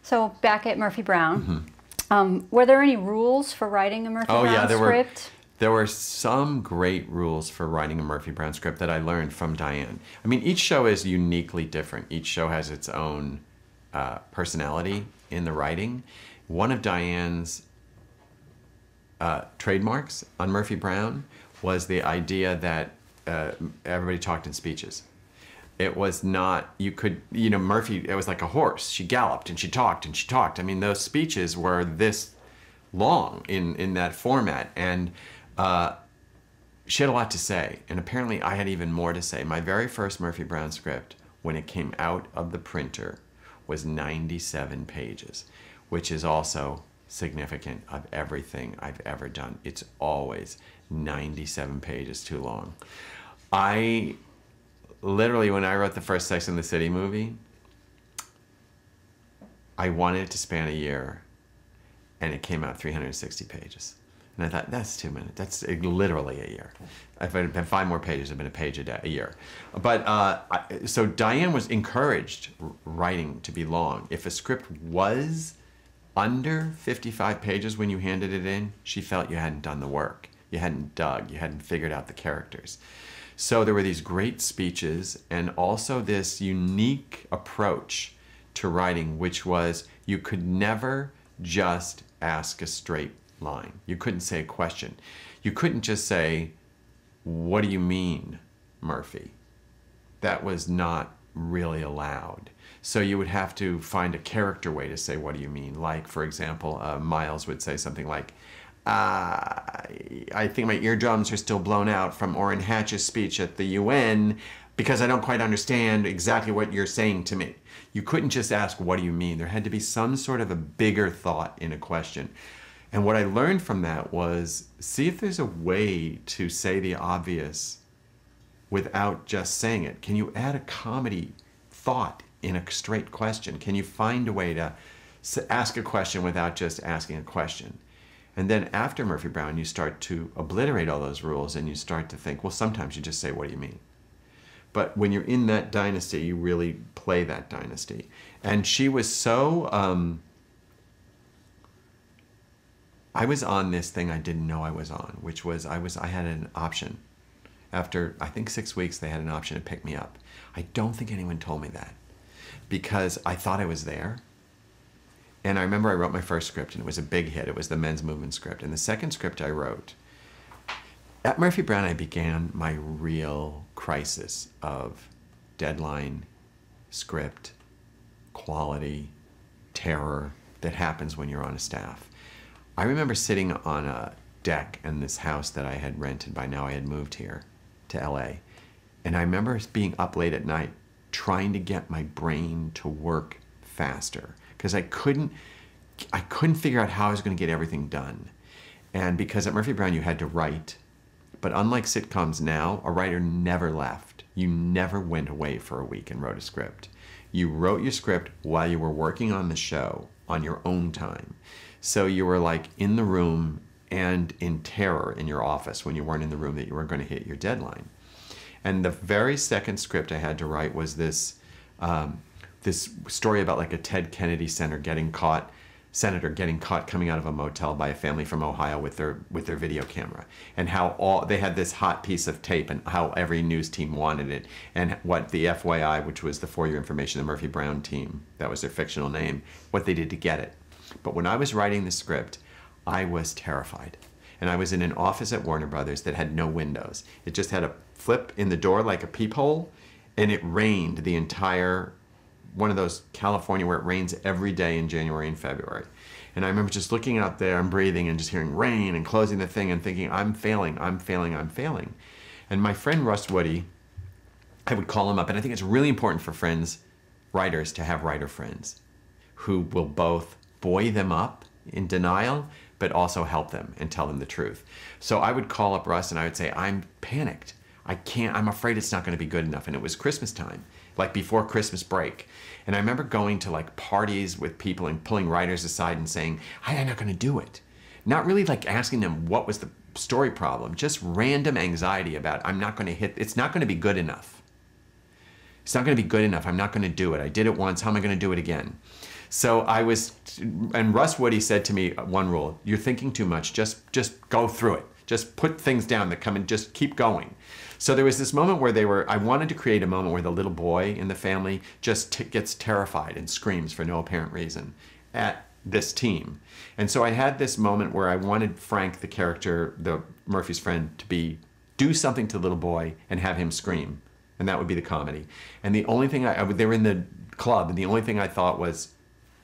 So back at Murphy Brown, were there any rules for writing a Murphy Brown script? There were some great rules for writing a Murphy Brown script that I learned from Diane. I mean, each show is uniquely different. Each show has its own personality in the writing. One of Diane's trademarks on Murphy Brown was the idea that everybody talked in speeches. It was not, Murphy, it was like a horse. She galloped and she talked and she talked. I mean, those speeches were this long in that format. And she had a lot to say. And apparently I had even more to say. My very first Murphy Brown script, when it came out of the printer, was 97 pages, which is also significant of everything I've ever done. It's always 97 pages too long. Literally, when I wrote the first Sex and the City movie, I wanted it to span a year, and it came out 360 pages. And I thought, that's 2 minutes. That's literally a year. If it had been 5 more pages, it would have been a page a year. But so Diane was encouraged writing to be long. If a script was under 55 pages when you handed it in, she felt you hadn't done the work. You hadn't dug, you hadn't figured out the characters. So there were these great speeches and also this unique approach to writing, which was you could never just ask a straight line. You couldn't say a question. You couldn't just say, "What do you mean, Murphy?" That was not really allowed. So you would have to find a character way to say, "What do you mean?" Like, for example, Miles would say something like, I think my eardrums are still blown out from Orrin Hatch's speech at the UN because I don't quite understand exactly what you're saying to me. You couldn't just ask, "What do you mean?" There had to be some sort of a bigger thought in a question. And what I learned from that was, see if there's a way to say the obvious without just saying it. Can you add a comedy thought in a straight question? Can you find a way to ask a question without just asking a question? And then after Murphy Brown, you start to obliterate all those rules and you start to think, well, sometimes you just say, "What do you mean?" But when you're in that dynasty, you really play that dynasty. And she was so, I was on this thing I didn't know I was on, which was I had an option. After, I think 6 weeks, they had an option to pick me up. I don't think anyone told me that because I thought I was there. And I remember I wrote my first script and it was a big hit. It was the Men's Movement script. And the second script I wrote, at Murphy Brown, I began my real crisis of deadline, script, quality, terror that happens when you're on a staff. I remember sitting on a deck in this house that I had rented. By now I had moved here to LA. And I remember being up late at night trying to get my brain to work faster because I couldn't figure out how I was going to get everything done. And because at Murphy Brown you had to write, but unlike sitcoms now, a writer never left. You never went away for a week and wrote a script. You wrote your script while you were working on the show on your own time. So you were like in the room and in terror in your office when you weren't in the room that you were going to hit your deadline. And the very second script I had to write was this story about like a Ted Kennedy senator getting caught coming out of a motel by a family from Ohio with their video camera, and how they had this hot piece of tape and how every news team wanted it, and what the FYI, which was the For Your Information, the Murphy Brown team, that was their fictional name, what they did to get it. But when I was writing the script, I was terrified. And I was in an office at Warner Brothers that had no windows. It just had a flip in the door like a peephole, and it rained the entire, one of those California where it rains every day in January and February. And I remember just looking out there and breathing and just hearing rain and closing the thing and thinking, I'm failing, I'm failing, I'm failing. And my friend Russ Woody, I would call him up, and I think it's really important for writers to have writer friends who will both buoy them up in denial, but also help them and tell them the truth. So I would call up Russ and I would say, I'm panicked. I'm afraid it's not going to be good enough. And it was Christmas time, like before Christmas break. And I remember going to like parties with people and pulling writers aside and saying, I'm not going to do it. Not really like asking them what was the story problem, just random anxiety about it's not going to be good enough. It's not going to be good enough. I'm not going to do it. I did it once. How am I going to do it again? So and Russ Woody said to me one rule: you're thinking too much. Just go through it. Just put things down that come and just keep going. So there was this moment where I wanted to create a moment where the little boy in the family just gets terrified and screams for no apparent reason at this team. And so I had this moment where I wanted Frank, the character, the Murphy's friend, to do something to the little boy and have him scream. And that would be the comedy. And the only thing they were in the club, and the only thing I thought was,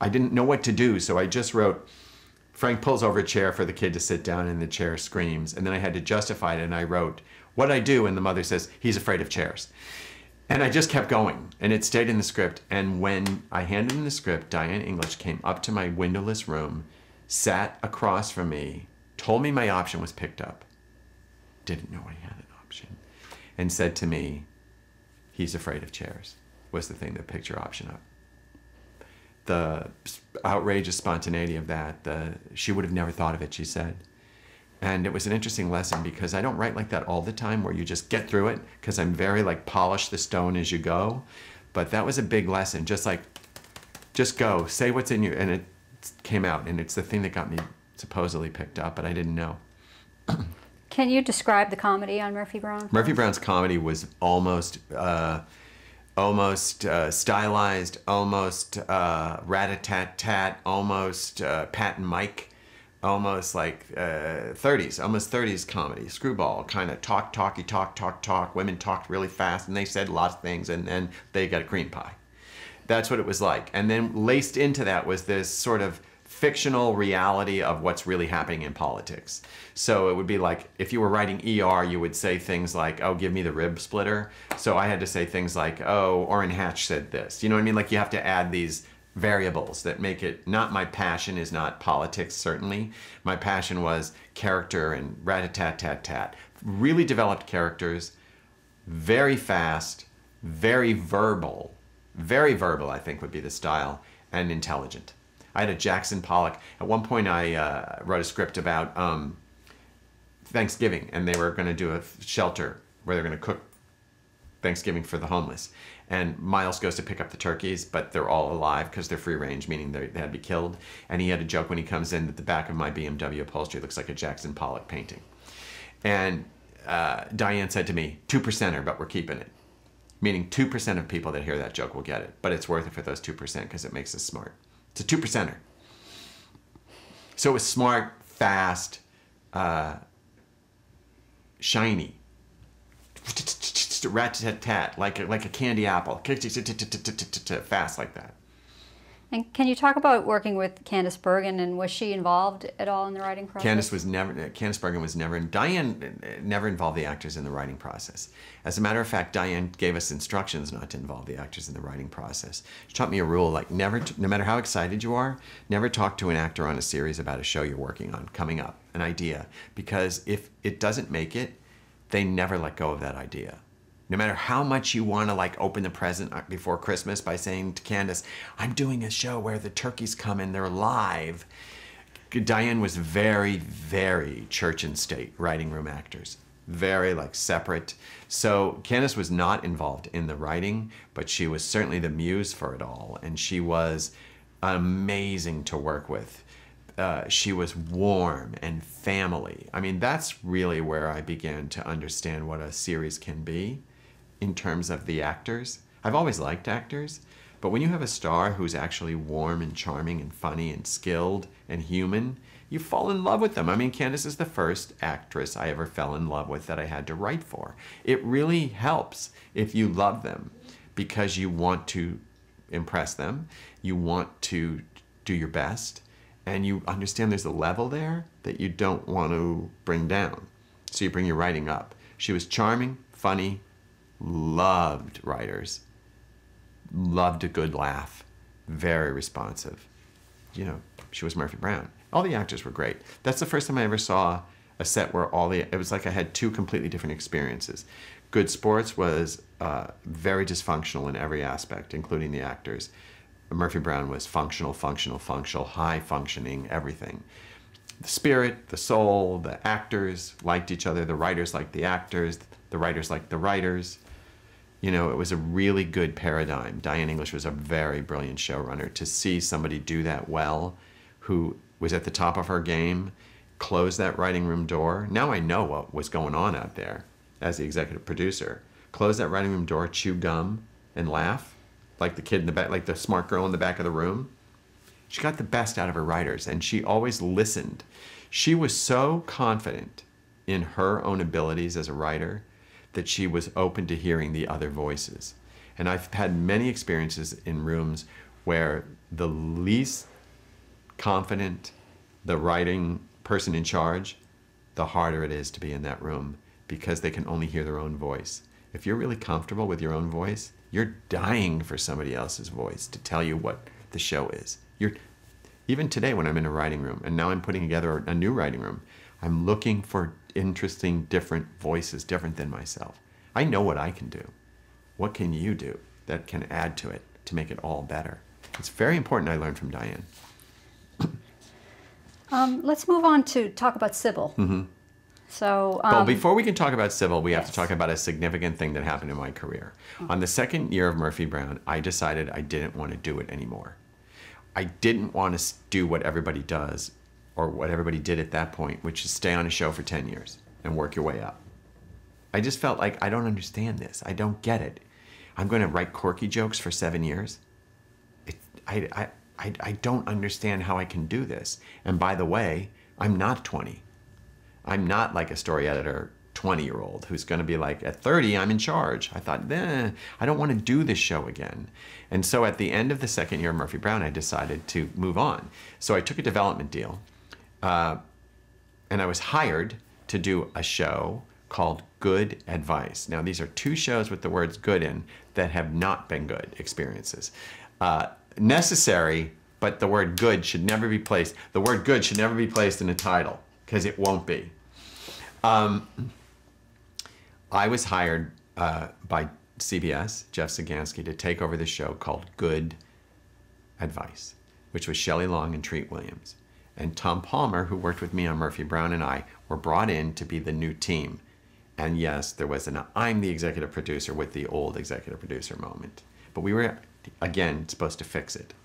I didn't know what to do, so I just wrote, Frank pulls over a chair for the kid to sit down and the chair screams. And then I had to justify it, and I wrote, what I do, and the mother says, he's afraid of chairs. And I just kept going, and it stayed in the script. And when I handed him the script, Diane English came up to my windowless room, sat across from me, told me my option was picked up, didn't know I had an option, and said to me, he's afraid of chairs, was the thing that picked your option up. The outrageous spontaneity of that, she would have never thought of it, she said. And it was an interesting lesson because I don't write like that all the time where you just get through it, because I'm very like polish the stone as you go. But that was a big lesson, just go, say what's in you. And it came out, and it's the thing that got me supposedly picked up, but I didn't know. Can you describe the comedy on Murphy Brown? Murphy Brown's comedy was almost stylized, almost rat-a-tat-tat, almost Pat and Mike, almost like 30s comedy, screwball, kind of talk. Women talked really fast, and they said lots of things, and then they got a cream pie. That's what it was like. And then laced into that was this sort of fictional reality of what's really happening in politics. So it would be like, if you were writing ER, you would say things like, oh, give me the rib splitter. So I had to say things like, oh, Orrin Hatch said this. You know what I mean? Like, you have to add these variables that make it, not my passion is not politics, certainly. My passion was character and rat-a-tat-tat-tat. Really developed characters, very fast, very verbal, I think would be the style, and intelligent. I had a Jackson Pollock. At one point I wrote a script about Thanksgiving, and they were going to do a shelter where they're going to cook Thanksgiving for the homeless. And Miles goes to pick up the turkeys, but they're all alive because they're free range, meaning they had to be killed. And he had a joke when he comes in that the back of my BMW upholstery looks like a Jackson Pollock painting. And Diane said to me, 2%er, but we're keeping it. Meaning 2% of people that hear that joke will get it, but it's worth it for those 2% because it makes us smart. It's a 2%er. So it was smart, fast, shiny, rat-tat-tat, like a candy apple, fast like that. And can you talk about working with Candice Bergen, and was she involved at all in the writing process? Candice Bergen was never, Diane never involved the actors in the writing process. As a matter of fact, Diane gave us instructions not to involve the actors in the writing process. She taught me a rule, like no matter how excited you are, never talk to an actor on a series about a show you're working on, coming up, an idea. Because if it doesn't make it, they never let go of that idea. No matter how much you want to like open the present before Christmas by saying to Candice, I'm doing a show where the turkeys come and they're live. Diane was very, very church and state writing room actors. Very like separate. So Candice was not involved in the writing, but she was certainly the muse for it all. And she was amazing to work with. She was warm and family. I mean, that's really where I began to understand what a series can be in terms of the actors. I've always liked actors, but when you have a star who's actually warm and charming and funny and skilled and human, you fall in love with them. I mean, Candice is the first actress I ever fell in love with that I had to write for. It really helps if you love them because you want to impress them, you want to do your best, and you understand there's a level there that you don't want to bring down. So you bring your writing up. She was charming, funny, loved writers, loved a good laugh, very responsive. You know, she was Murphy Brown. All the actors were great. That's the first time I ever saw a set where it was like I had two completely different experiences. Good Sports was very dysfunctional in every aspect, including the actors. Murphy Brown was functional, high functioning, everything. The spirit, the soul, the actors liked each other, the writers liked the actors, the writers liked the writers. You know, it was a really good paradigm. Diane English was a very brilliant showrunner. To see somebody do that well, who was at the top of her game, close that writing room door. Now I know what was going on out there as the executive producer. Close that writing room door, chew gum, and laugh like the kid in the back, like the smart girl in the back of the room. She got the best out of her writers, and she always listened. She was so confident in her own abilities as a writer that she was open to hearing the other voices. And I've had many experiences in rooms where the least confident the writing person in charge, the harder it is to be in that room because they can only hear their own voice. If you're really comfortable with your own voice, you're dying for somebody else's voice to tell you what the show is. Even today when I'm in a writing room, and now I'm putting together a new writing room, I'm looking for interesting, different voices, different than myself. I know what I can do. What can you do that can add to it to make it all better? It's very important I learned from Diane. Let's move on to talk about Sybil. Mm-hmm. So, well, before we can talk about Sybil, we have yes. to talk about a significant thing that happened in my career. On the second year of Murphy Brown, I decided I didn't want to do it anymore. I didn't want to do what everybody does, or what everybody did at that point, which is stay on a show for 10 years and work your way up. I just felt like I don't understand this. I don't get it. I'm going to write quirky jokes for 7 years. I don't understand how I can do this. And by the way, I'm not 20. I'm not like a story editor 20-year-old who's going to be like, at 30, I'm in charge. I thought, I don't want to do this show again. And so at the end of the second year of Murphy Brown, I decided to move on. So I took a development deal, and I was hired to do a show called Good Advice. Now, these are 2 shows with the words good in that have not been good experiences. Necessary, but the word good should never be placed. The word good should never be placed in a title, because it won't be. I was hired by CBS, Jeff Sagansky, to take over the show called Good Advice, which was Shelley Long and Treat Williams. And Tom Palmer, who worked with me on Murphy Brown, and I were brought in to be the new team. And yes, there was an I'm the executive producer with the old executive producer moment. But we were, again, supposed to fix it.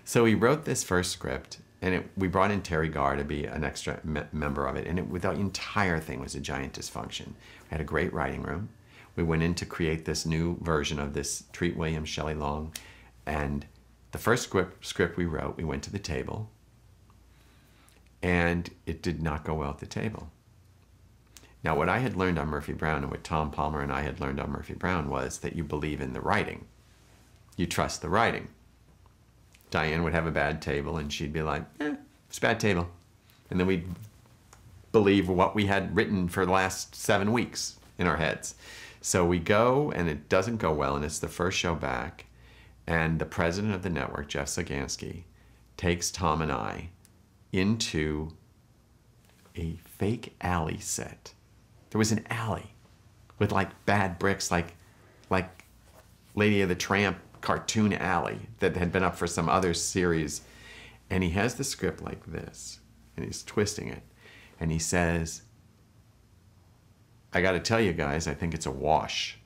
So we wrote this first script, and we brought in Terry Garr to be an extra member of it, and the entire thing was a giant dysfunction. We had a great writing room. We went in to create this new version of this Treat Williams, Shelley Long, and the first script we wrote, we went to the table, and it did not go well at the table. Now, what I had learned on Murphy Brown, and what Tom Palmer and I had learned on Murphy Brown, was that you believe in the writing. You trust the writing. Diane would have a bad table, and she'd be like, it's a bad table. And then we'd believe what we had written for the last 7 weeks in our heads. So we go, and it doesn't go well, and it's the first show back, and the president of the network, Jeff Sagansky, takes Tom and I into a fake alley set. There was an alley with like bad bricks, like Lady of the Tramp cartoon alley that had been up for some other series. And he has the script like this, and he's twisting it. And he says, I got to tell you guys, I think it's a wash.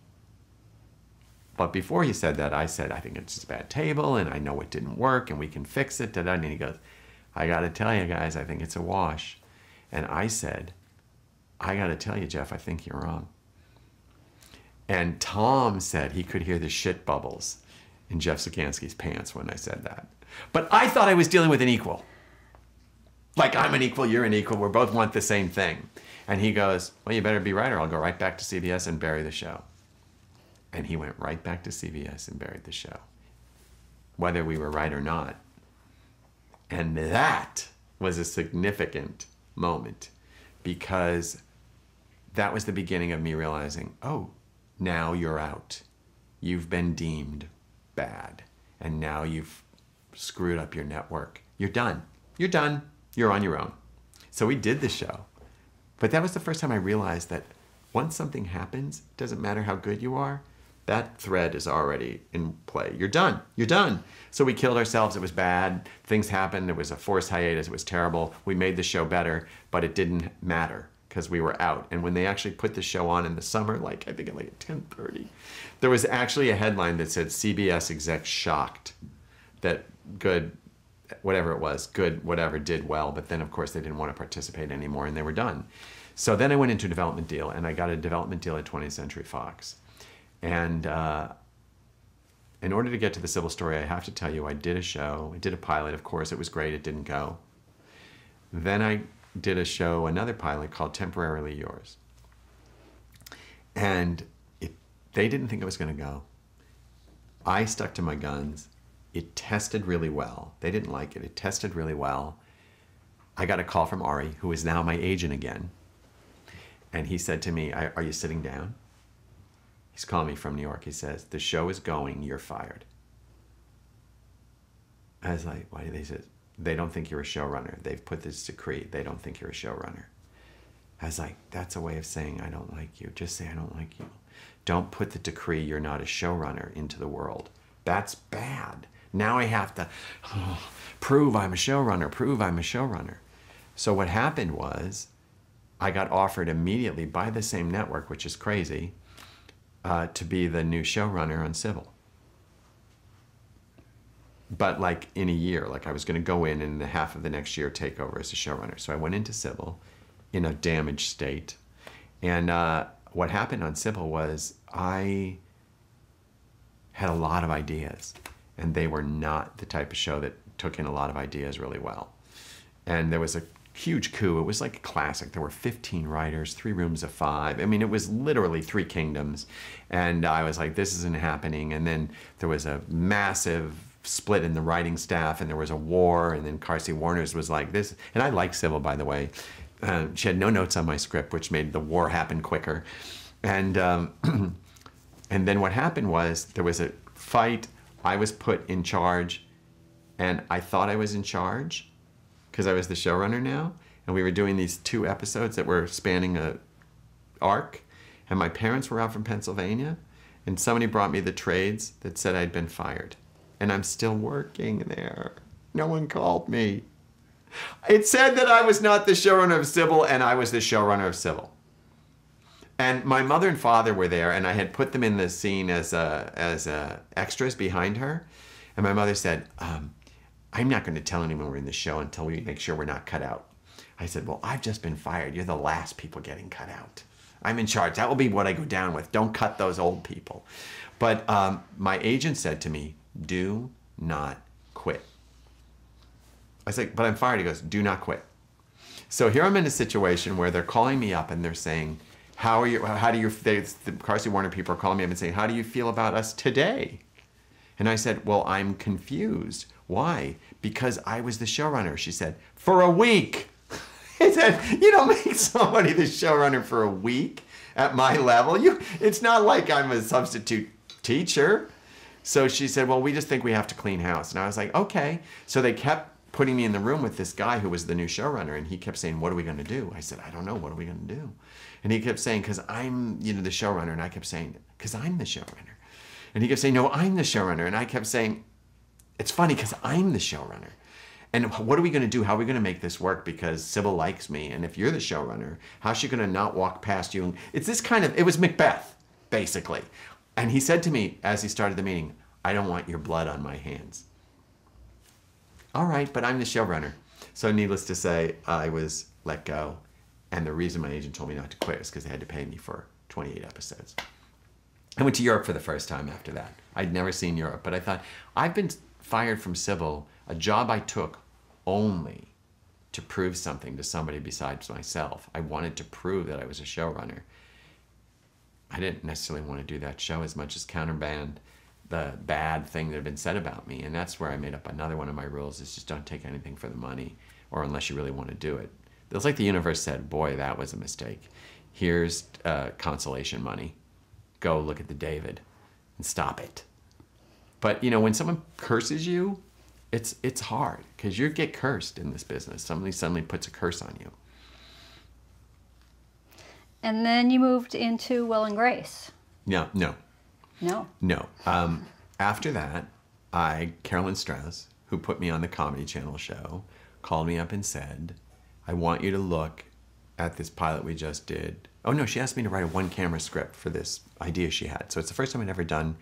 But before he said that, I said, I think it's just a bad table, and I know it didn't work, and we can fix it. And he goes, I got to tell you guys, I think it's a wash. And I said, I got to tell you, Jeff, I think you're wrong. And Tom said he could hear the shit bubbles in Jeff Sagansky's pants when I said that. But I thought I was dealing with an equal. Like, I'm an equal, you're an equal, we both want the same thing. And he goes, well, you better be right, or I'll go right back to CBS and bury the show. And he went right back to CBS and buried the show, whether we were right or not. And that was a significant moment, because that was the beginning of me realizing, oh, now you're out. You've been deemed bad, and now you've screwed up your network. You're done. You're done. You're on your own. So we did the show. But that was the first time I realized that once something happens, it doesn't matter how good you are, that thread is already in play. You're done. You're done. So we killed ourselves. It was bad. Things happened. It was a forced hiatus. It was terrible. We made the show better, but it didn't matter because we were out. And when they actually put the show on in the summer, like I think at like 10:30, there was actually a headline that said CBS execs shocked that Good, whatever it was, Good whatever did well, but then of course they didn't want to participate anymore and they were done. So then I went into a development deal, and I got a development deal at 20th Century Fox. And in order to get to the Sybil story, I have to tell you, I did a show. I did a pilot, of course. It was great. It didn't go. Then I did a show, another pilot called Temporarily Yours. And they didn't think it was going to go. I stuck to my guns. It tested really well. They didn't like it. It tested really well. I got a call from Ari, who is now my agent again. And he said to me, are you sitting down? He's calling me from New York. He says, the show is going, you're fired. I was like, why do they say? They don't think you're a showrunner. They've put this decree. They don't think you're a showrunner. I was like, that's a way of saying I don't like you. Just say I don't like you. Don't put the decree you're not a showrunner into the world. That's bad. Now I have to prove I'm a showrunner, prove I'm a showrunner. So what happened was I got offered immediately by the same network, which is crazy, to be the new showrunner on Sybil. But like in a year, like I was going to go in and the half of the next year take over as a showrunner. So I went into Sybil in a damaged state. And what happened on Sybil was I had a lot of ideas, and they were not the type of show that took in a lot of ideas really well. And there was a huge coup. It was like a classic. There were 15 writers, 3 rooms of 5. I mean, it was literally 3 kingdoms. And I was like, this isn't happening. And then there was a massive split in the writing staff, and there was a war. And then Carsey Warner's was like this. And I like Sybil, by the way. She had no notes on my script, which made the war happen quicker. And and then what happened was there was a fight. I was put in charge, and I thought I was in charge because I was the showrunner now, and we were doing these 2 episodes that were spanning a arc, and my parents were out from Pennsylvania, and somebody brought me the trades that said I'd been fired, and I'm still working there. No one called me. It said that I was not the showrunner of Sybil, and I was the showrunner of Sybil. And my mother and father were there, and I had put them in the scene as extras behind her, and my mother said, I'm not going to tell anyone we're in the show until we make sure we're not cut out. I said, well, I've just been fired. You're the last people getting cut out. I'm in charge. That will be what I go down with. Don't cut those old people. But my agent said to me, do not quit. I was like, but I'm fired. He goes, do not quit. So here I'm in a situation where they're calling me up and they're saying, the Carsey Warner people are calling me up and saying, how do you feel about us today? And I said, well, I'm confused. Why? Because I was the showrunner. She said, for a week. I said, you don't make somebody the showrunner for a week at my level. It's not like I'm a substitute teacher. So she said, well, we just think we have to clean house. And I was like, okay. So they kept putting me in the room with this guy who was the new showrunner, and he kept saying, what are we going to do? I said, I don't know. What are we going to do? And he kept saying, because I'm the showrunner. And I kept saying, because I'm the showrunner. And he kept saying, no, I'm the showrunner. And I kept saying, it's funny because I'm the showrunner. And what are we going to do? How are we going to make this work? Because Sybil likes me. And if you're the showrunner, how's she going to not walk past you? And it's this kind of, it was Macbeth, basically. And he said to me as he started the meeting, I don't want your blood on my hands. All right, but I'm the showrunner. So needless to say, I was let go. And the reason my agent told me not to quit is because they had to pay me for 28 episodes. I went to Europe for the first time after that. I'd never seen Europe, but I thought, I've been fired from Sybil, a job I took only to prove something to somebody besides myself. I wanted to prove that I was a showrunner. I didn't necessarily want to do that show as much as countermand the bad thing that had been said about me. And that's where I made up another one of my rules, is just don't take anything for the money, or unless you really want to do it. It was like the universe said, boy, that was a mistake. Here's consolation money. Go look at the David and stop it. But when someone curses you, it's hard, because you get cursed in this business. Somebody suddenly puts a curse on you. And then you moved into Will and Grace. No. No. After that, Carolyn Strauss, who put me on the Comedy Channel show, called me up and said, I want you to look at this pilot we just did. Oh no, she asked me to write a one-camera script for this idea she had. So it's the first time I'd ever done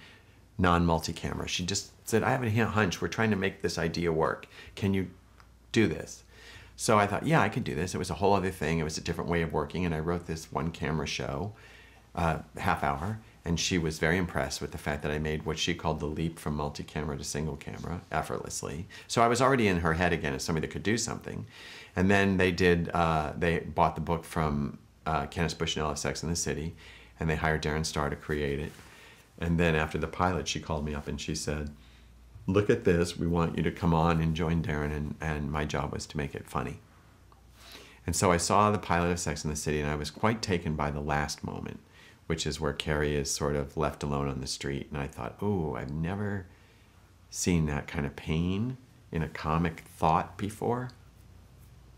non-multi-camera. She just said, I have a hunch, we're trying to make this idea work. Can you do this? So I thought, yeah, I could do this. It was a whole other thing. It was a different way of working. And I wrote this one-camera show, half hour. And she was very impressed with the fact that I made what she called the leap from multi-camera to single camera effortlessly. So I was already in her head again as somebody that could do something. And then they bought the book from Kenneth Bushnell of Sex and the City, and they hired Darren Star to create it. And then after the pilot, she called me up and she said, look at this, we want you to come on and join Darren, and my job was to make it funny. And so I saw the pilot of Sex and the City, and I was quite taken by the last moment, which is where Carrie is sort of left alone on the street. And I thought, oh, I've never seen that kind of pain in a comic thought before,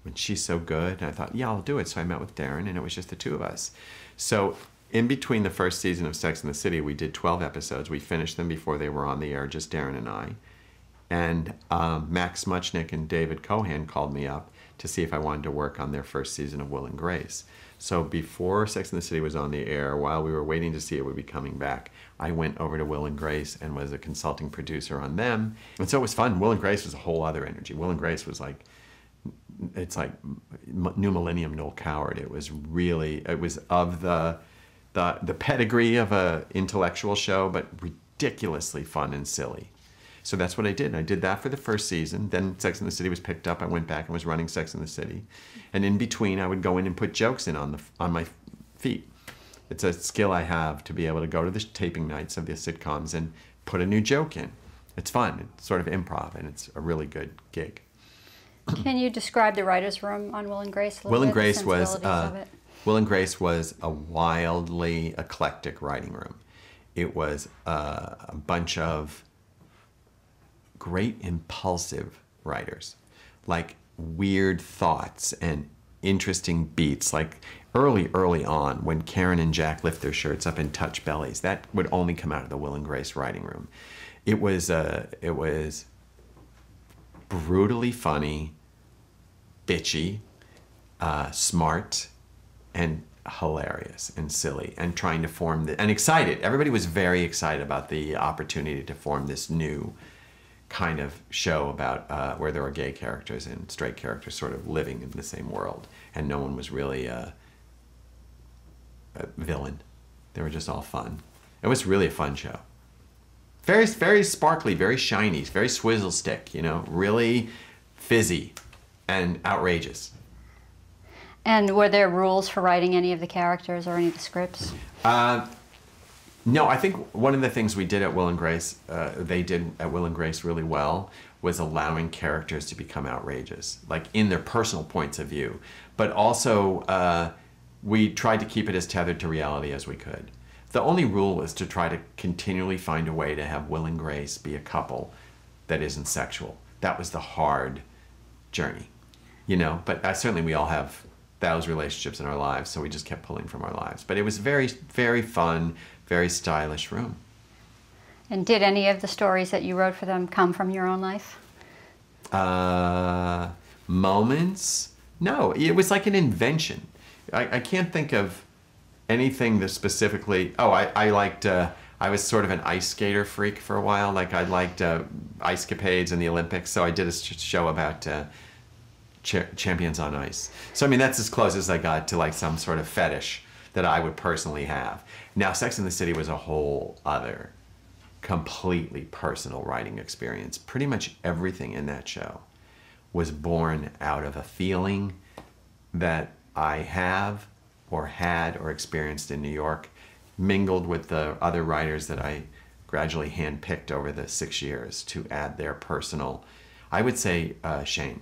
when she's so good. And I thought, yeah, I'll do it. So I met with Darren, and it was just the two of us. So in between the first season of Sex and the City, we did 12 episodes. We finished them before they were on the air, just Darren and I. And Max Muchnick and David Cohan called me up to see if I wanted to work on their first season of Will and Grace. So before Sex and the City was on the air, while we were waiting to see it would be coming back, I went over to Will and Grace and was a consulting producer on them. And so it was fun. Will and Grace was a whole other energy. Will and Grace was like, it's like New Millennium Noel Coward. It was really, it was of the pedigree of a intellectual show, but ridiculously fun and silly. So that's what I did. I did that for the first season. Then Sex and the City was picked up. I went back and was running Sex and the City. And in between, I would go in and put jokes in on my feet. It's a skill I have to be able to go to the taping nights of the sitcoms and put a new joke in. It's fun. It's sort of improv, and it's a really good gig. Can you describe the writer's room on Will and Grace a little Will and bit, Grace the was sensibilities of it? Will and Grace was a wildly eclectic writing room. It was a bunch of great impulsive writers, like weird thoughts and interesting beats. Like early on, when Karen and Jack lift their shirts up and touch bellies, that would only come out of the Will and Grace writing room. It was brutally funny, bitchy, smart, and hilarious and silly, and trying to form and excited. Everybody was very excited about the opportunity to form this new kind of show about where there were gay characters and straight characters sort of living in the same world, and no one was really a villain. They were just all fun. It was really a fun show. Very, very sparkly, very shiny, very swizzle stick, you know, really fizzy and outrageous. And were there rules for writing any of the characters or any of the scripts? No, I think one of the things we did at Will and Grace, they did at Will and Grace really well, was allowing characters to become outrageous, like in their personal points of view. But also, we tried to keep it as tethered to reality as we could. The only rule was to try to continually find a way to have Will and Grace be a couple that isn't sexual. That was the hard journey, you know? But certainly we all have those relationships in our lives, so we just kept pulling from our lives. But it was very, very fun, very stylish room. And did any of the stories that you wrote for them come from your own life? Moments? No, it was like an invention. I can't think of anything that specifically, I liked, I was sort of an ice skater freak for a while. Like I liked ice capades in the Olympics, so I did a show about champions on ice. So I mean, that's as close as I got to like some sort of fetish that I would personally have. Now, Sex and the City was a whole other, completely personal writing experience. Pretty much everything in that show was born out of a feeling that I have or had or experienced in New York, mingled with the other writers that I gradually handpicked over the 6 years to add their personal, I would say, shame.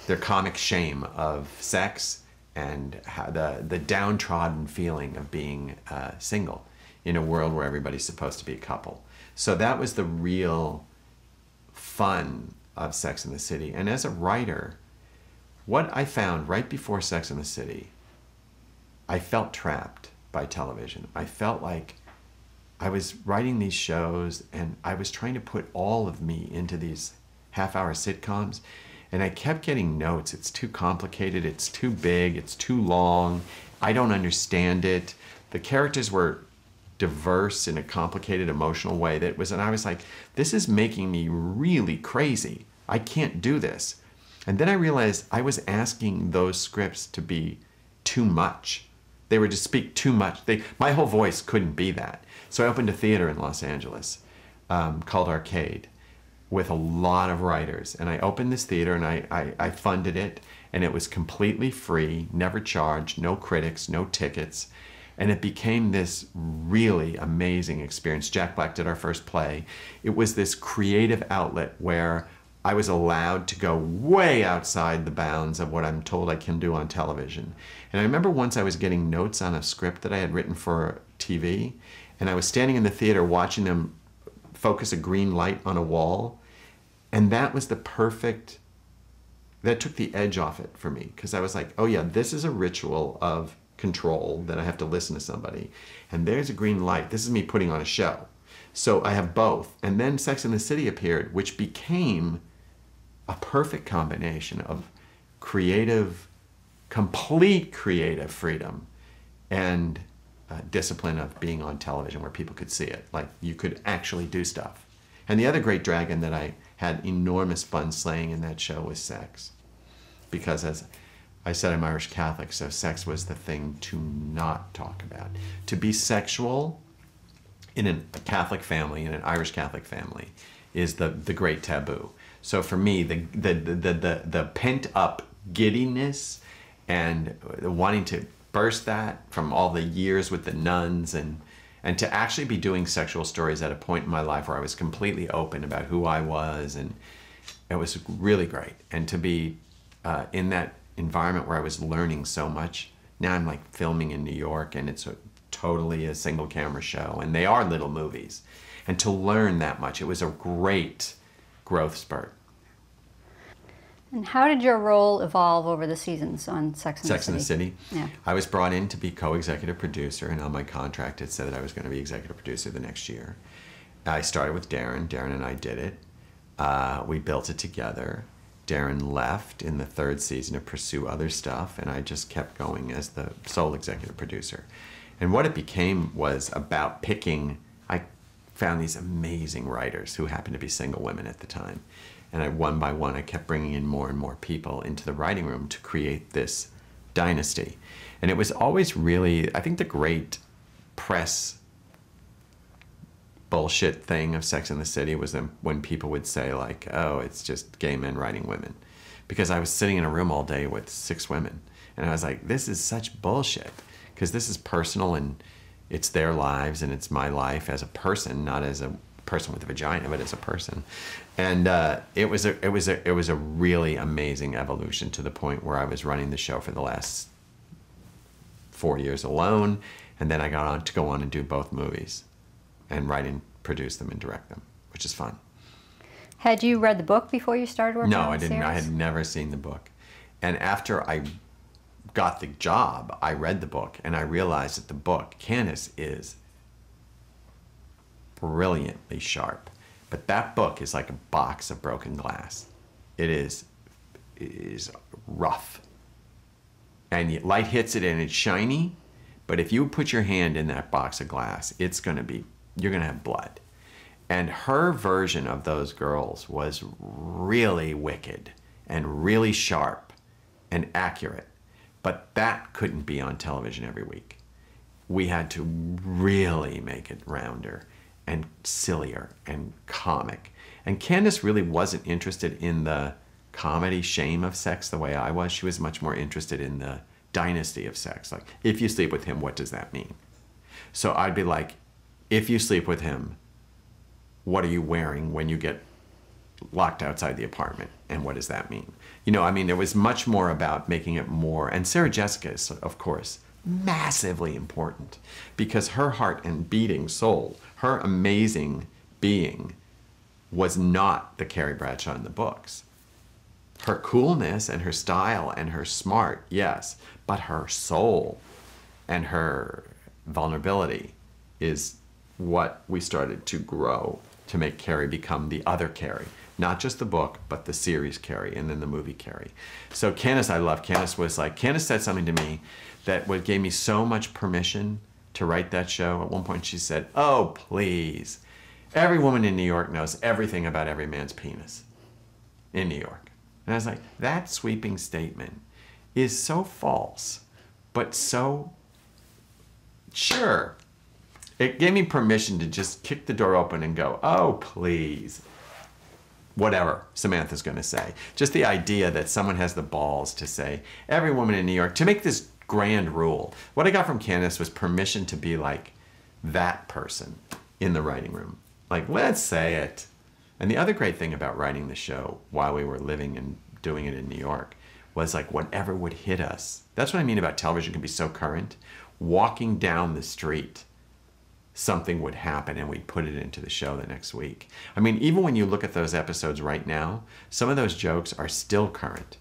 Their comic shame of sex and how the downtrodden feeling of being single in a world where everybody's supposed to be a couple. So that was the real fun of Sex and the City. And as a writer, what I found right before Sex and the City, I felt trapped by television. I felt like I was writing these shows and I was trying to put all of me into these half-hour sitcoms. And I kept getting notes. It's too complicated. It's too big. It's too long. I don't understand it. The characters were diverse in a complicated emotional way that was, and I was like, this is making me really crazy. I can't do this. And then I realized I was asking those scripts to be too much. They were to speak too much. My whole voice couldn't be that. So I opened a theater in Los Angeles called Arcade with a lot of writers. And I opened this theater and I funded it, and it was completely free, never charged, no critics, no tickets. And it became this really amazing experience. Jack Black did our first play. It was this creative outlet where I was allowed to go way outside the bounds of what I'm told I can do on television. And I remember once I was getting notes on a script that I had written for TV, and I was standing in the theater watching them focus a green light on a wall, and that was the perfect, that took the edge off it for me, because I was like, oh yeah, this is a ritual of control that I have to listen to somebody, and there's a green light. This is me putting on a show. So I have both. And then Sex and the City appeared, which became a perfect combination of creative, complete creative freedom and discipline of being on television where people could see it. Like, you could actually do stuff. And the other great dragon that I had enormous fun slaying in that show was sex. Because as I said, I'm Irish Catholic, so sex was the thing to not talk about. To be sexual in a Catholic family, in an Irish Catholic family, is the great taboo. So for me, the pent up giddiness and wanting to burst that from all the years with the nuns, and to actually be doing sexual stories at a point in my life where I was completely open about who I was, and it was really great. And to be in that environment where I was learning so much. Now I'm like filming in New York, and it's totally a single camera show, and they are little movies. And to learn that much, it was a great growth spurt. And how did your role evolve over the seasons on Sex and the City? Sex and the City? Yeah. I was brought in to be co-executive producer, and on my contract it said that I was going to be executive producer the next year. I started with Darren. Darren and I did it. We built it together. Darren left in the third season to pursue other stuff, and I just kept going as the sole executive producer. And what it became was about picking, I found these amazing writers who happened to be single women at the time. And one by one, I kept bringing in more and more people into the writing room to create this dynasty. And it was always really, I think the great press bullshit thing of Sex and the City was when people would say like, oh, it's just gay men writing women. Because I was sitting in a room all day with 6 women. And I was like, this is such bullshit. Because this is personal, and it's their lives, and it's my life as a person, not as a person with a vagina, but as a person. And it was a really amazing evolution to the point where I was running the show for the last 4 years alone. And then I got on to go on and do both movies, and write and produce them and direct them, which is fun. Had you read the book before you started working on the series? No, I didn't. I had never seen the book. And after I got the job, I read the book, and I realized that the book, Candace, is brilliantly sharp. But that book is like a box of broken glass. It is rough. And light hits it and it's shiny, but if you put your hand in that box of glass, it's going to be, you're going to have blood. And her version of those girls was really wicked and really sharp and accurate. But that couldn't be on television every week. We had to really make it rounder and sillier and comic. And Candace really wasn't interested in the comedy shame of sex the way I was. She was much more interested in the dynasty of sex. Like, if you sleep with him, what does that mean? So I'd be like, if you sleep with him, what are you wearing when you get locked outside the apartment? And what does that mean? You know, I mean, there was much more about making it more. And Sarah Jessica is, of course, massively important, because her heart and beating soul, her amazing being, was not the Carrie Bradshaw in the books. Her coolness and her style and her smart, yes, but her soul and her vulnerability is what we started to grow to make Carrie become the other Carrie, Not just the book, but the series Carrie and then the movie Carrie. So Candace, I love. Candace said something to me that gave me so much permission to write that show. At one point she said, "Oh, please. Every woman in New York knows everything about every man's penis in New York." And I was like, that sweeping statement is so false, but so sure. It gave me permission to just kick the door open and go, "Oh, please." Whatever Samantha's going to say. Just the idea that someone has the balls to say, every woman in New York, to make this grand rule. What I got from Candace was permission to be like that person in the writing room. Like, let's say it. And the other great thing about writing the show while we were living and doing it in New York was like whatever would hit us. That's what I mean about television can be so current. Walking down the street, something would happen and we'd put it into the show the next week. I mean, even when you look at those episodes right now, some of those jokes are still current.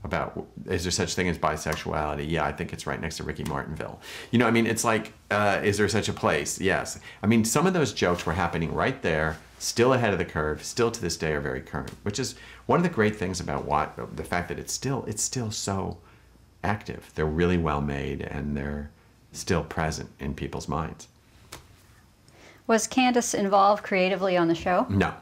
About, is there such thing as bisexuality? Yeah, I think it's right next to Ricky Martinville. You know, I mean, it's like, is there such a place? Yes. I mean, some of those jokes were happening right there, still ahead of the curve, still to this day are very current, which is one of the great things about the fact that it's still so active. They're really well made and they're still present in people's minds. Was Candace involved creatively on the show? No.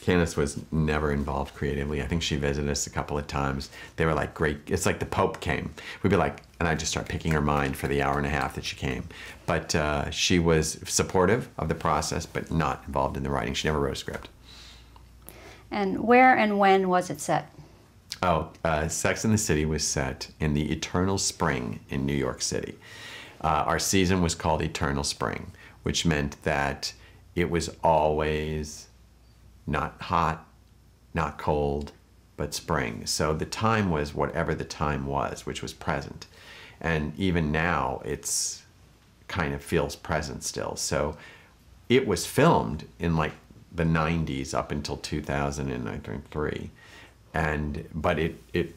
Candace was never involved creatively. I think she visited us a couple of times. They were like great. It's like the Pope came. We'd be like, and I'd just start picking her mind for the hour and a half that she came. But she was supportive of the process, but not involved in the writing. She never wrote a script. And where and when was it set? Oh, Sex and the City was set in the Eternal Spring in New York City. Our season was called Eternal Spring, which meant that it was always not hot, not cold, but spring. So the time was whatever the time was, which was present. And even now, it's kind of feels present still. So it was filmed in like the 90s up until 2003. But it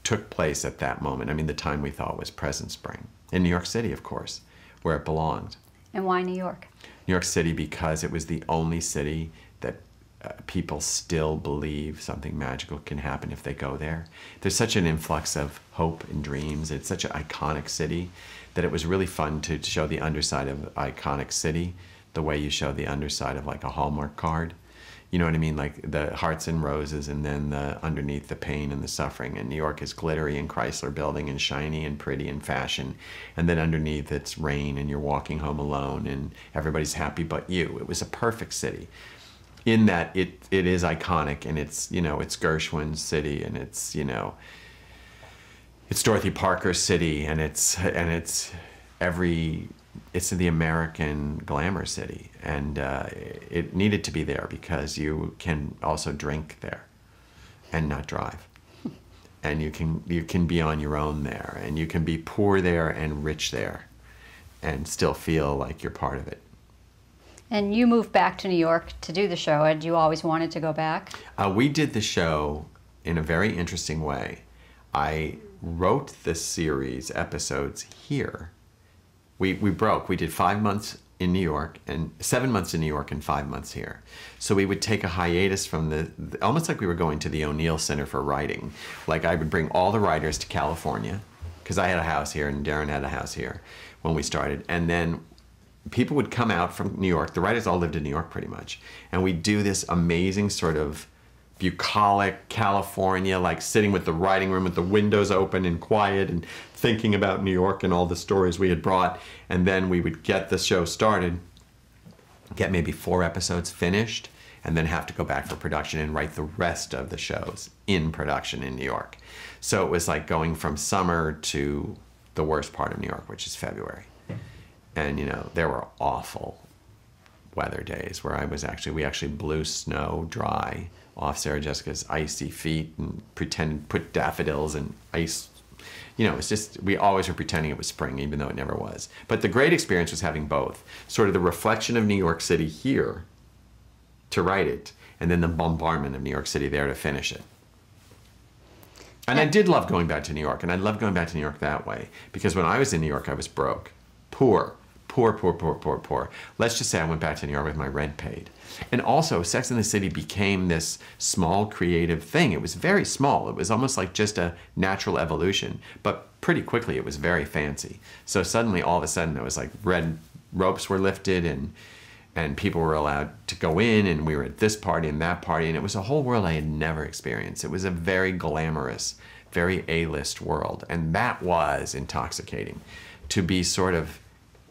took place at that moment. I mean, the time we thought was present spring. In New York City, of course, where it belonged. And why New York? New York City because it was the only city that people still believe something magical can happen if they go there. There's such an influx of hope and dreams. It's such an iconic city that it was really fun to show the underside of an iconic city the way you show the underside of like a Hallmark card. You know what I mean? Like the hearts and roses and then underneath the pain and the suffering. And New York is glittery and Chrysler Building and shiny and pretty and fashion. And then underneath it's rain and you're walking home alone and everybody's happy but you. It was a perfect city in that it is iconic and it's, you know, it's Gershwin's city and it's, you know, it's Dorothy Parker's city and it's the American glamour city, and it needed to be there because you can also drink there and not drive, and you can be on your own there, and you can be poor there and rich there, and still feel like you're part of it. And you moved back to New York to do the show. Had you always wanted to go back? We did the show in a very interesting way. I wrote the series episodes here. We did 5 months in New York and 7 months in New York and 5 months here. So we would take a hiatus from almost like we were going to the O'Neill Center for Writing. Like I would bring all the writers to California because I had a house here and Darren had a house here when we started. And then people would come out from New York. The writers all lived in New York pretty much. And we'd do this amazing sort of bucolic California, like sitting with the writing room with the windows open and quiet and thinking about New York and all the stories we had brought. And then we would get the show started, get maybe 4 episodes finished, and then have to go back for production and write the rest of the shows in production in New York. So it was like going from summer to the worst part of New York, which is February. And, you know, there were awful weather days where we actually blew snow dry off Sarah Jessica's icy feet and put daffodils and ice. You know, it's just, we always were pretending it was spring, even though it never was. But the great experience was having both. Sort of the reflection of New York City here to write it, and then the bombardment of New York City there to finish it. And I did love going back to New York, and I loved going back to New York that way. Because when I was in New York, I was broke. Poor poor, poor, poor, poor, poor. Let's just say I went back to New York with my rent paid. And also, Sex and the City became this small creative thing. It was very small. It was almost like just a natural evolution. But pretty quickly, it was very fancy. So suddenly, all of a sudden, it was like red ropes were lifted and people were allowed to go in, and we were at this party and that party. And it was a whole world I had never experienced. It was a very glamorous, very A-list world. And that was intoxicating, to be sort of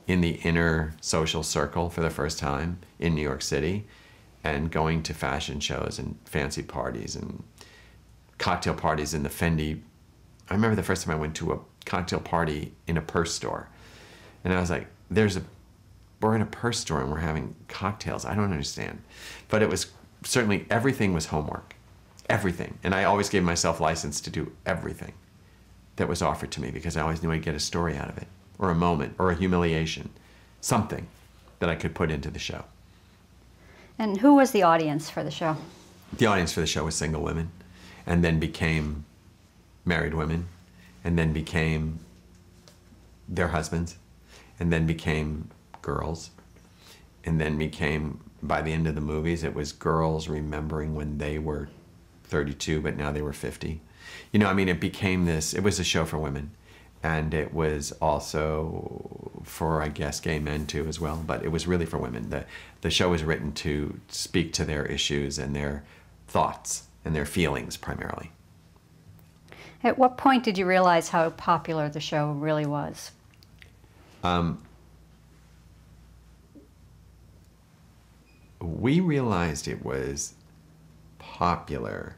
in the inner social circle for the first time in New York City, and going to fashion shows and fancy parties and cocktail parties in the Fendi. I remember the first time I went to a cocktail party in a purse store, and I was like, we're in a purse store and we're having cocktails. I don't understand. But it was certainly, everything was homework, everything. And I always gave myself license to do everything that was offered to me, because I always knew I'd get a story out of it, or a moment, or a humiliation, something that I could put into the show. And who was the audience for the show? The audience for the show was single women, and then became married women, and then became their husbands, and then became girls, and then became, by the end of the movies, it was girls remembering when they were 32, but now they were 50. You know, I mean, it became this, it was a show for women. And it was also for, I guess, gay men too as well, but it was really for women. The show was written to speak to their issues and their thoughts and their feelings primarily. At what point did you realize how popular the show really was? We realized it was popular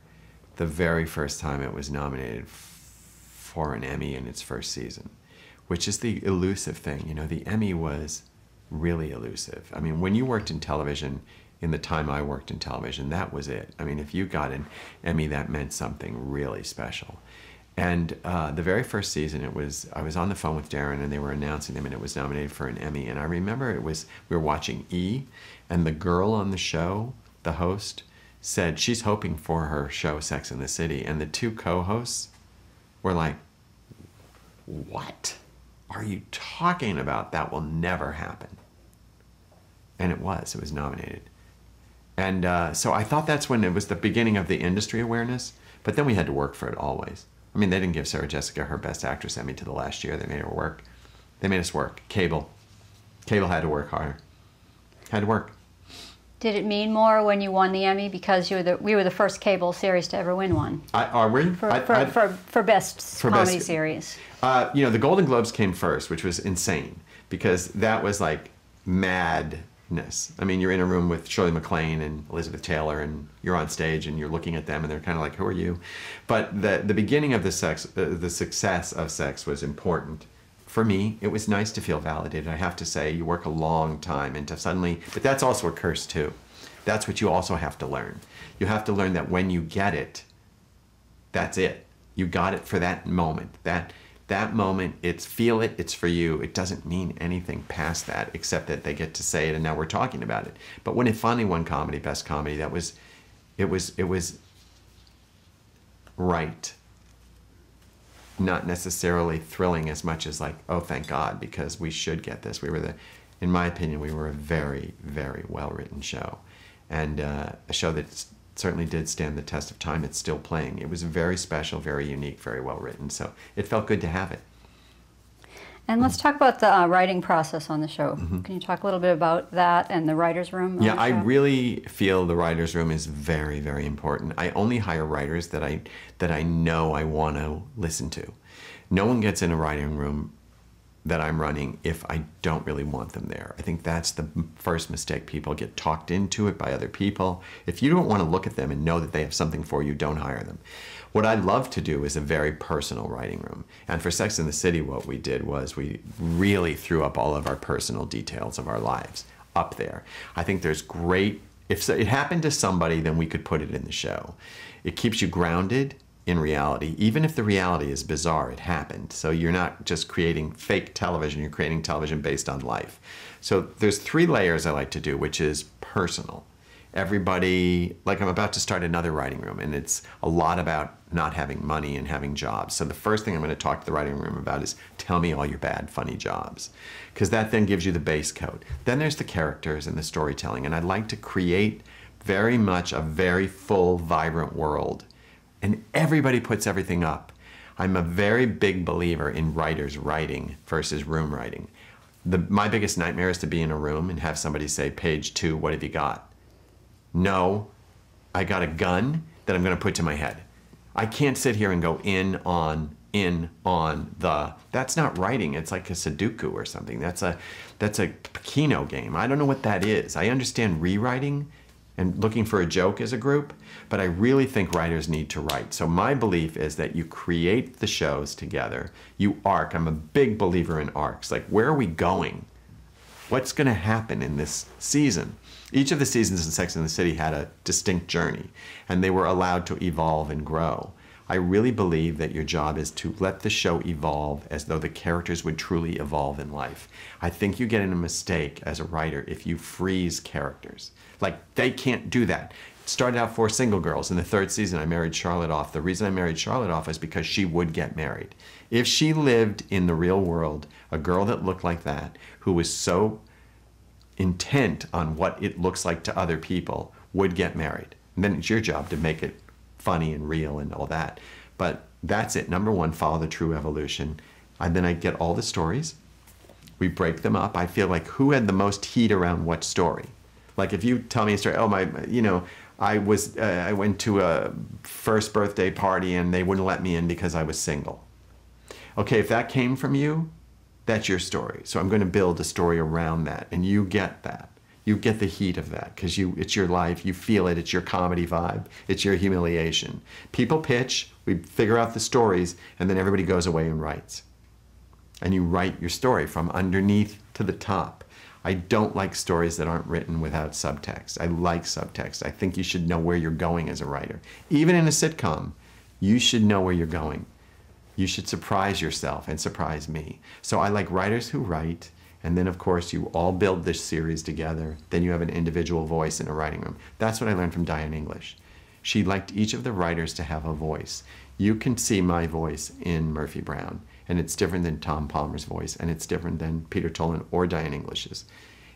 the very first time it was nominated for an Emmy in its first season, which is the elusive thing. You know, the Emmy was really elusive. I mean, when you worked in television, in the time I worked in television, that was it. I mean, if you got an Emmy, that meant something really special. And the very first season, I was on the phone with Darren, and they were announcing them, and it was nominated for an Emmy. And I remember we were watching E!, and the girl on the show, the host, said she's hoping for her show Sex and the City. And the two co-hosts were like, what are you talking about? That will never happen. And it was nominated. And so I thought that's when it was the beginning of the industry awareness, but then we had to work for it always. I mean, they didn't give Sarah Jessica her Best Actress Emmy to the last year. They made her work. They made us work. Cable had to work harder. Had to work. Did it mean more when you won the Emmy, because we were the first cable series to ever win one? Are we? For best comedy series. You know, the Golden Globes came first, which was insane, because that was like madness. I mean, you're in a room with Shirley MacLaine and Elizabeth Taylor, and you're on stage and you're looking at them, and they're kind of like, who are you? But the beginning of the success of Sex was important. For me, it was nice to feel validated. I have to say, you work a long time, and to suddenly, but that's also a curse too. That's what you also have to learn. You have to learn that when you get it, that's it. You got it for that moment. That moment, feel it, it's for you. It doesn't mean anything past that, except that they get to say it, and now we're talking about it. But when it finally won comedy, Best Comedy, it was right. Not necessarily thrilling as much as like, oh, thank God, because we should get this. In my opinion, we were a very, very well-written show, and a show that certainly did stand the test of time. It's still playing. It was very special, very unique, very well-written, so it felt good to have it. And let's talk about the writing process on the show. Mm-hmm. Can you talk a little bit about that and the writer's room? Yeah, I really feel the writer's room is very, very important. I only hire writers that I know I want to listen to. No one gets in a writing room that I'm running if I don't really want them there. I think that's the first mistake. People get talked into it by other people. If you don't want to look at them and know that they have something for you, don't hire them. What I love to do is a very personal writing room. And for Sex and the City, what we did was we really threw up all of our personal details of our lives up there. I think there's great, if it happened to somebody, then we could put it in the show. It keeps you grounded in reality. Even if the reality is bizarre, it happened. So you're not just creating fake television, you're creating television based on life. So there's 3 layers I like to do, which is personal. everybody, like I'm about to start another writing room, and it's a lot about not having money and having jobs. So the first thing I'm going to talk to the writing room about is tell me all your bad, funny jobs, because that then gives you the base coat. Then there's the characters and the storytelling, and I'd like to create very much a very full, vibrant world, and everybody puts everything up. I'm a very big believer in writers writing versus room writing. My biggest nightmare is to be in a room and have somebody say, page 2, what have you got? No, I got a gun that I'm going to put to my head. I can't sit here and go in, on, the. That's not writing. It's like a Sudoku or something. That's a Keno game. I don't know what that is. I understand rewriting and looking for a joke as a group, but I really think writers need to write. So my belief is that you create the shows together. You arc. I'm a big believer in arcs. Like, where are we going? What's going to happen in this season? Each of the seasons in Sex and the City had a distinct journey, and they were allowed to evolve and grow. I really believe that your job is to let the show evolve as though the characters would truly evolve in life. I think you get in a mistake as a writer if you freeze characters. Like, they can't do that. It started out 4 single girls. In the 3rd season, I married Charlotte off. The reason I married Charlotte off is because she would get married. If she lived in the real world, a girl that looked like that, who was so intent on what it looks like to other people, would get married. And then it's your job to make it funny and real and all that. But that's it. Number 1, follow the true evolution. And then I get all the stories. We break them up. I feel like who had the most heat around what story? Like, if you tell me a story, oh, I went to a first birthday party and they wouldn't let me in because I was single. Okay, if that came from you, that's your story. So I'm going to build a story around that, and you get that. You get the heat of that because it's your life. You feel it. It's your comedy vibe. It's your humiliation. People pitch. We figure out the stories, and then everybody goes away and writes. And you write your story from underneath to the top. I don't like stories that aren't written without subtext. I like subtext. I think you should know where you're going as a writer. Even in a sitcom, you should know where you're going. You should surprise yourself and surprise me. So I like writers who write, and then of course you all build this series together. Then you have an individual voice in a writing room. That's what I learned from Diane English. She liked each of the writers to have a voice. You can see my voice in Murphy Brown, and it's different than Tom Palmer's voice, and it's different than Peter Tolan or Diane English's.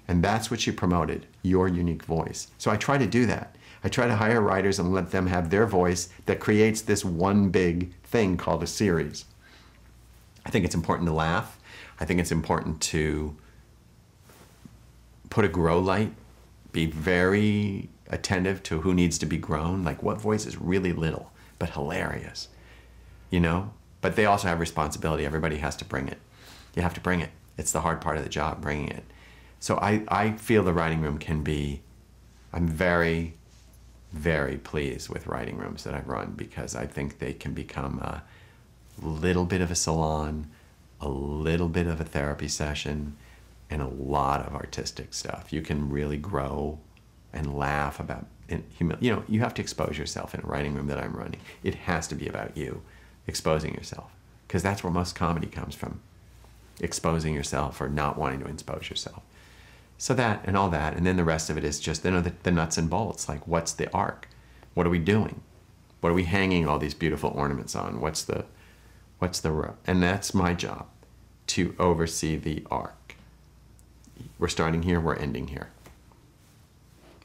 And that's what she promoted, your unique voice. So I try to do that. I try to hire writers and let them have their voice that creates this one big thing called a series. I think it's important to laugh. I think it's important to put a grow light, be very attentive to who needs to be grown, like what voice is really little but hilarious, But they also have responsibility. Everybody has to bring it. You have to bring it. It's the hard part of the job, bringing it. So I feel the writing room can be, I'm very, very pleased with writing rooms that I've run because I think they can become a little bit of a salon, a little bit of a therapy session, and a lot of artistic stuff. You can really grow and laugh about, you have to expose yourself in a writing room that I'm running. It has to be about you, exposing yourself, because that's where most comedy comes from, exposing yourself or not wanting to expose yourself. So that and all that, and then the rest of it is just the nuts and bolts, like what's the arc? What are we doing? What are we hanging all these beautiful ornaments on? And that's my job, to oversee the arc. We're starting here, we're ending here.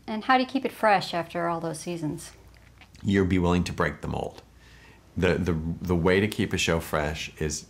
And how do you keep it fresh after all those seasons? You'll be willing to break the mold. The way to keep a show fresh is,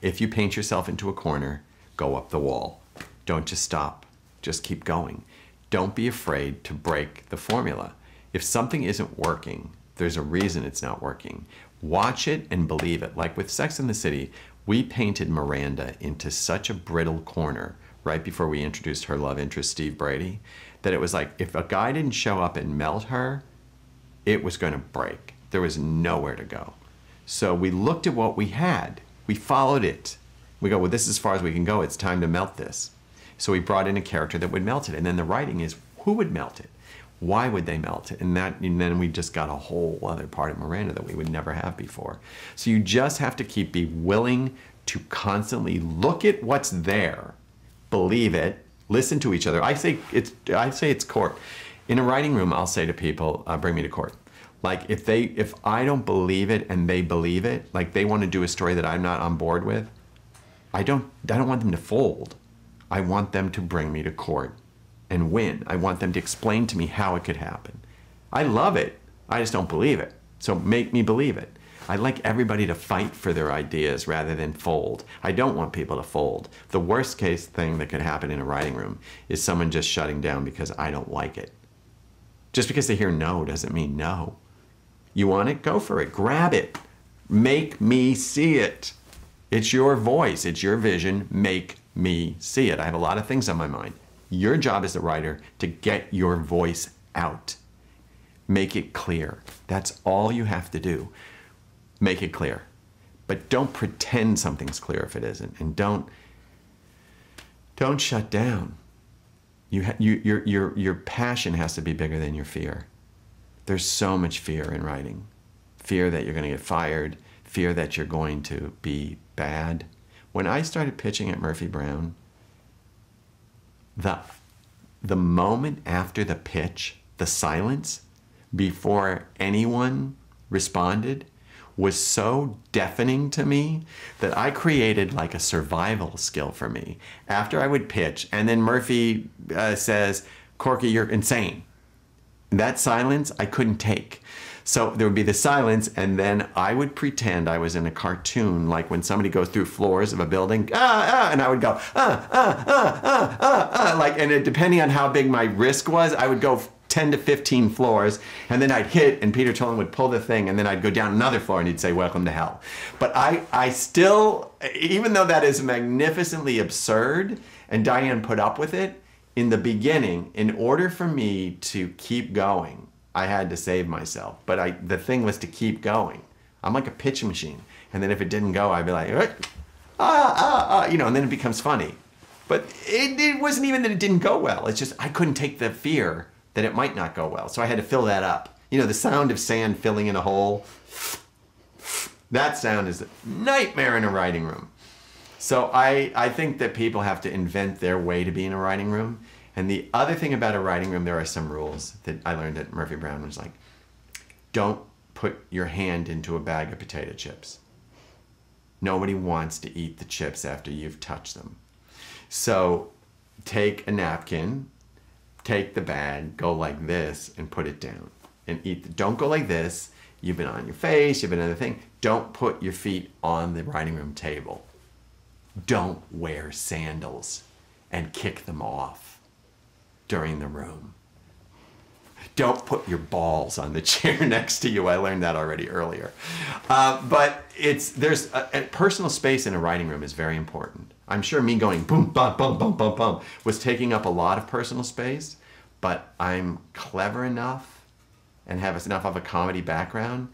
if you paint yourself into a corner, go up the wall. Don't just stop, just keep going. Don't be afraid to break the formula. If something isn't working, there's a reason it's not working. Watch it and believe it. Like with Sex and the City, we painted Miranda into such a brittle corner right before we introduced her love interest, Steve Brady, that it was like, if a guy didn't show up and melt her, it was going to break. There was nowhere to go. So we looked at what we had. We followed it. We go, well, this is as far as we can go. It's time to melt this. So we brought in a character that would melt it. And then the writing is, who would melt it? Why would they melt it? And then we just got a whole other part of Miranda that we would never have before. So you just have to be willing to constantly look at what's there, believe it, listen to each other. I say it's court. In a writing room, I'll say to people, bring me to court. Like if I don't believe it and they believe it, like they want to do a story that I'm not on board with, I don't want them to fold. I want them to bring me to court and win. I want them to explain to me how it could happen. I love it. I just don't believe it. So make me believe it. I like everybody to fight for their ideas rather than fold. I don't want people to fold. The worst case thing that could happen in a writing room is someone just shutting down because I don't like it. Just because they hear no doesn't mean no. You want it? Go for it. Grab it. Make me see it. It's your voice. It's your vision. Make me see it. I have a lot of things on my mind. Your job as a writer to get your voice out. Make it clear. That's all you have to do. Make it clear. But don't pretend something's clear if it isn't. And don't shut down. Your passion has to be bigger than your fear. There's so much fear in writing. Fear that you're going to get fired. Fear that you're going to be bad. When I started pitching at Murphy Brown, the moment after the pitch, the silence, before anyone responded, was so deafening to me that I created like a survival skill for me. After I would pitch, and then Murphy says, "Corky, you're insane." That silence I couldn't take. So there would be the silence, and then I would pretend I was in a cartoon, like when somebody goes through floors of a building, and I would go, like, and depending on how big my risk was, I would go 10 to 15 floors, and then I'd hit, and Peter Tolan would pull the thing, and then I'd go down another floor, and he'd say, "Welcome to hell." But I still, even though that is magnificently absurd, and Diane put up with it, in the beginning, in order for me to keep going, I had to save myself. But the thing was to keep going. I'm like a pitch machine. And then if it didn't go, I'd be like, and then it becomes funny. But it wasn't even that it didn't go well. It's just I couldn't take the fear that it might not go well. So I had to fill that up. The sound of sand filling in a hole, that sound is a nightmare in a writing room. So I think that people have to invent their way to be in a writing room. And the other thing about a writing room, there are some rules that I learned at Murphy Brown, was like, don't put your hand into a bag of potato chips. Nobody wants to eat the chips after you've touched them. So take a napkin, take the bag, go like this, and put it down. And eat. Don't go like this. You've been on your face, you've been on the thing. Don't put your feet on the writing room table. Don't wear sandals and kick them off during the room. Don't put your balls on the chair next to you. I learned that already earlier. But there's a personal space in a writing room is very important. I'm sure me going boom, bum, bum, bum, bum, bum was taking up a lot of personal space, but I'm clever enough and have enough of a comedy background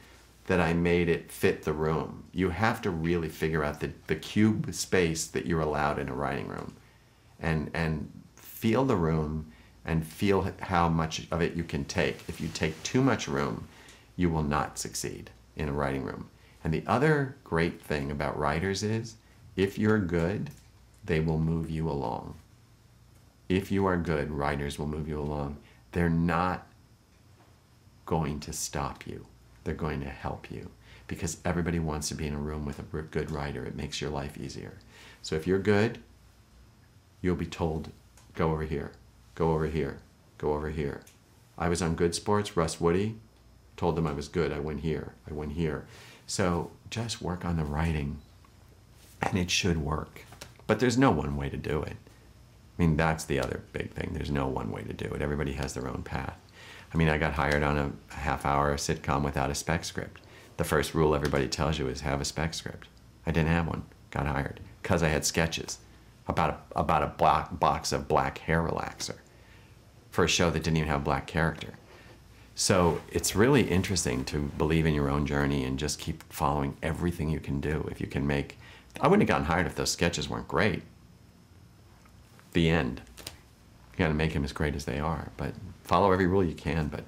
that I made it fit the room. You have to really figure out the cube space that you're allowed in a writing room and feel the room and feel how much of it you can take. If you take too much room, you will not succeed in a writing room. And the other great thing about writers is, if you're good, they will move you along. If you are good, writers will move you along. They're not going to stop you. They're going to help you, because everybody wants to be in a room with a good writer. It makes your life easier. So if you're good, you'll be told, go over here, go over here, go over here. I was on Good Sports, Russ Woody, told them I was good. I went here, I went here. So just work on the writing, and it should work. But there's no one way to do it. I mean, that's the other big thing. There's no one way to do it. Everybody has their own path. I mean, I got hired on a half-hour sitcom without a spec script. The first rule everybody tells you is have a spec script. I didn't have one. Got hired because I had sketches about a box of black hair relaxer for a show that didn't even have a black character. So it's really interesting to believe in your own journey and just keep following everything you can do. If you can make, I wouldn't have gotten hired if those sketches weren't great. The end. You got to make them as great as they are, but follow every rule you can. But